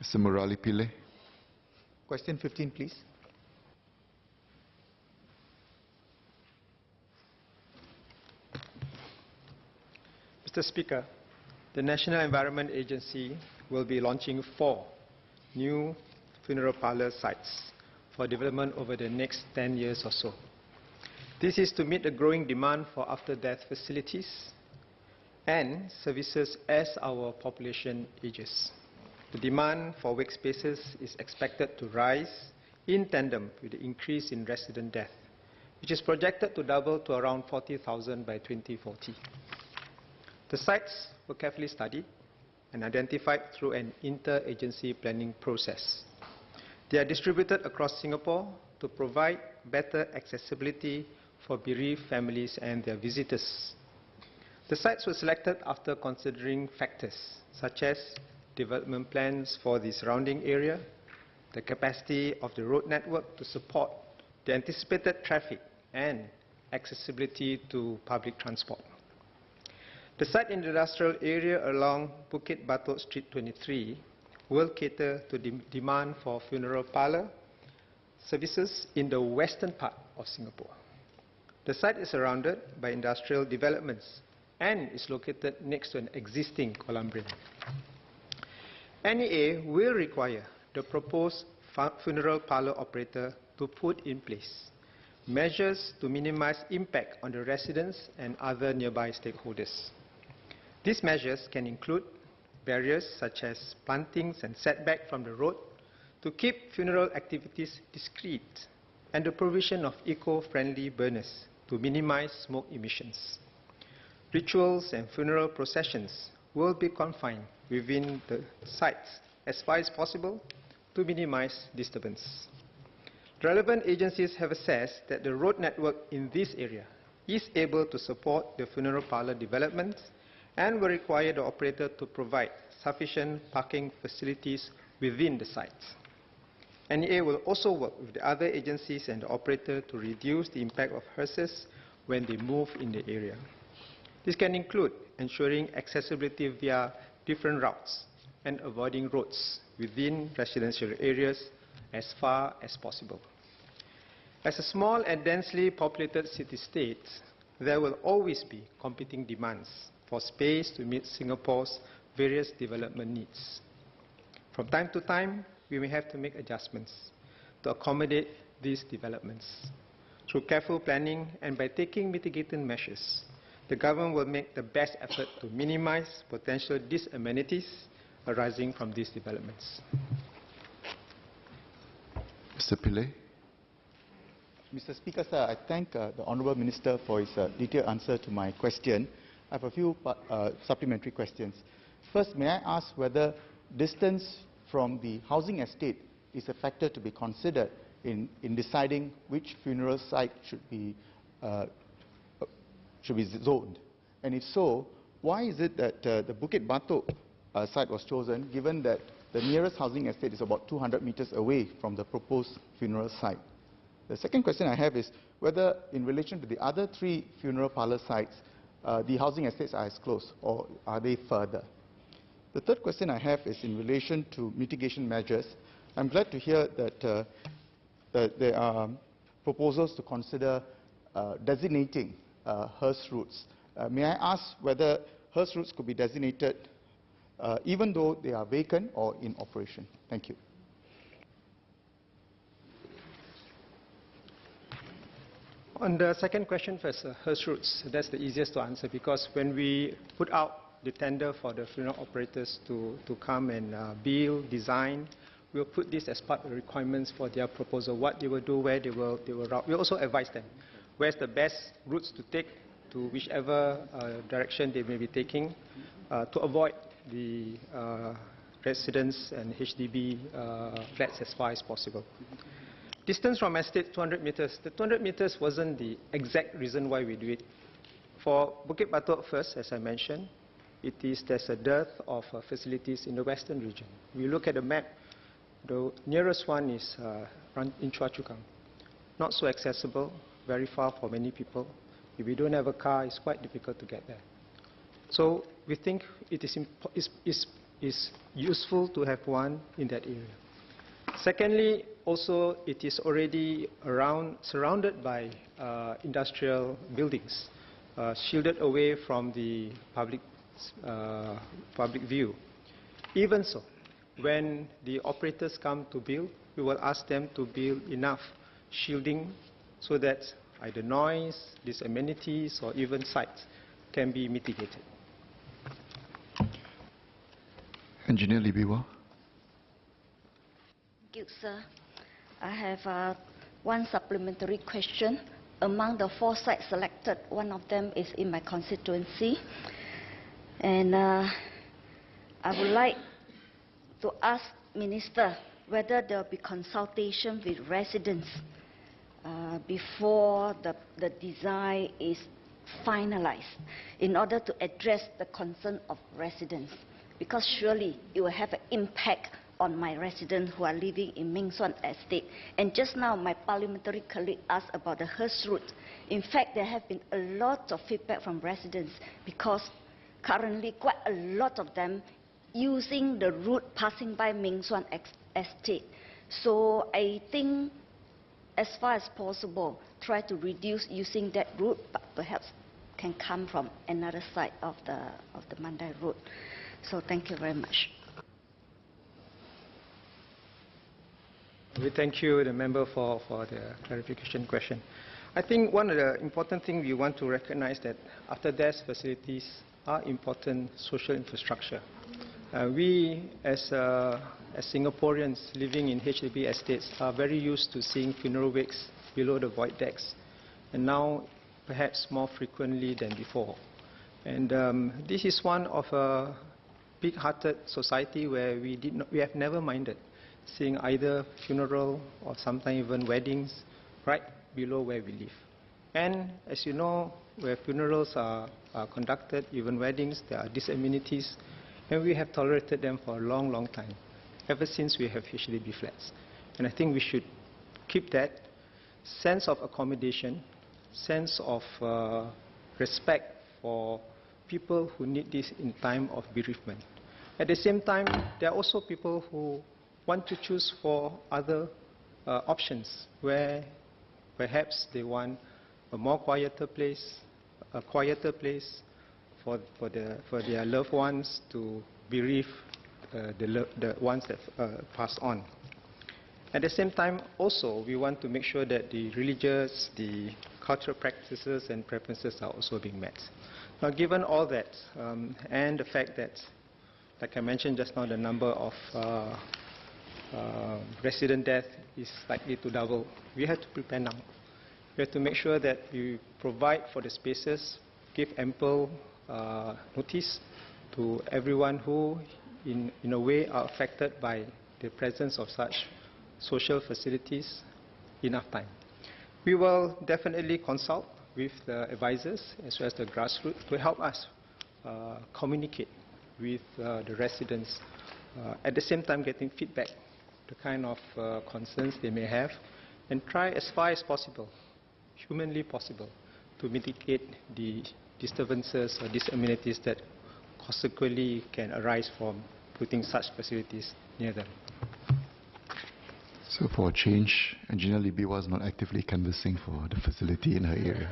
Mr. Murali Pillai. Question 15, please. Mr. Speaker, the National Environment Agency will be launching 4 new funeral parlour sites for development over the next 10 years or so. This is to meet the growing demand for after-death facilities and services as our population ages. The demand for workspaces is expected to rise in tandem with the increase in resident death, which is projected to double to around 40,000 by 2040. The sites were carefully studied and identified through an inter-agency planning process. They are distributed across Singapore to provide better accessibility for bereaved families and their visitors. The sites were selected after considering factors such as development plans for the surrounding area, the capacity of the road network to support the anticipated traffic, and accessibility to public transport. The site in the industrial area along Bukit Batok Street 23 will cater to the demand for funeral parlour services in the western part of Singapore. The site is surrounded by industrial developments and is located next to an existing columbrium. NEA will require the proposed funeral parlour operator to put in place measures to minimize impact on the residents and other nearby stakeholders. These measures can include barriers such as plantings and setback from the road to keep funeral activities discreet, and the provision of eco-friendly burners to minimize smoke emissions. Rituals and funeral processions will be confined within the sites as far as possible to minimize disturbance. Relevant agencies have assessed that the road network in this area is able to support the funeral parlour development and will require the operator to provide sufficient parking facilities within the sites. NEA will also work with the other agencies and the operator to reduce the impact of hearses when they move in the area. This can include ensuring accessibility via different routes and avoiding roads within residential areas as far as possible. As a small and densely populated city-state, there will always be competing demands for space to meet Singapore's various development needs. From time to time, we may have to make adjustments to accommodate these developments. Through careful planning and by taking mitigating measures, the government will make the best effort to minimize potential disamenities arising from these developments. Mr. Pillai. Mr. Speaker, sir, I thank the Honourable Minister for his detailed answer to my question. I have a few supplementary questions. First, may I ask whether distance from the housing estate is a factor to be considered in deciding which funeral site should be zoned? And if so, why is it that the Bukit Batok site was chosen, given that the nearest housing estate is about 200 meters away from the proposed funeral site? The second question I have is whether, in relation to the other 3 funeral parlour sites, the housing estates are as close, or are they further? The third question I have is in relation to mitigation measures. I'm glad to hear that, that there are proposals to consider designating hearse routes. May I ask whether hearse routes could be designated even though they are vacant or in operation? Thank you. On the second question first, hearse routes, that's the easiest to answer, because when we put out the tender for the funeral operators to come and build, design, we'll put this as part of the requirements for their proposal, what they will do, where they will route. We'll also advise them where's the best routes to take to whichever direction they may be taking to avoid the residents and HDB flats as far as possible. Distance from estate 200 meters. The 200 meters wasn't the exact reason why we do it. For Bukit Batok first, as I mentioned, there's a dearth of facilities in the western region. We look at the map, the nearest one is in Choa Chu Kang. Not so accessible, very far for many people. If you don't have a car, it's quite difficult to get there. So we think it is is useful to have one in that area. Secondly, also it is already surrounded by industrial buildings, shielded away from the public view. Even so, when the operators come to build, we will ask them to build enough shielding so that either noise, these amenities, or even sites can be mitigated. Engineer Libiwa. Thank you, sir. I have one supplementary question. Among the 4 sites selected, one of them is in my constituency. And I would like to ask Minister whether there will be consultation with residents before the design is finalized in order to address the concern of residents. Because surely it will have an impact on my residents who are living in Meng Suan Estate. And just now, my parliamentary colleague asked about the Hearst route. In fact, there have been a lot of feedback from residents because currently quite a lot of them using the route passing by Meng Suan Estate. So I think as far as possible, try to reduce using that route, but perhaps can come from another side of the Mandai road. So thank you very much. We thank you, the member, for the clarification question. I think one of the important things we want to recognize that after DES facilities are important social infrastructure. We, as Singaporeans living in HDB estates, are very used to seeing funeral wakes below the void decks, and now perhaps more frequently than before. And this is one of a big-hearted society where we have never minded seeing either funeral or sometimes even weddings right below where we live. And as you know, where funerals are conducted, even weddings, there are these amenities, and we have tolerated them for a long, long time, ever since we have HDB flats. And I think we should keep that sense of accommodation, sense of respect for people who need this in time of bereavement. At the same time, there are also people who want to choose for other options where perhaps they want a more quieter place for their loved ones to bereave the ones that passed on. At the same time, also, we want to make sure that the religious, the cultural practices and preferences are also being met. Now, given all that, and the fact that, like I mentioned just now, the number of resident death is likely to double, we have to prepare now. We have to make sure that we provide for the spaces, give ample notice to everyone who, in a way, are affected by the presence of such social facilities, enough time. We will definitely consult with the advisors as well as the grassroots to help us communicate with the residents, at the same time getting feedback, the kind of concerns they may have, and try as far as possible, humanly possible, to mitigate the disturbances or disamenities that consequently can arise from putting such facilities near them. So for a change, Engineer Libiwa is not actively canvassing for the facility in her area.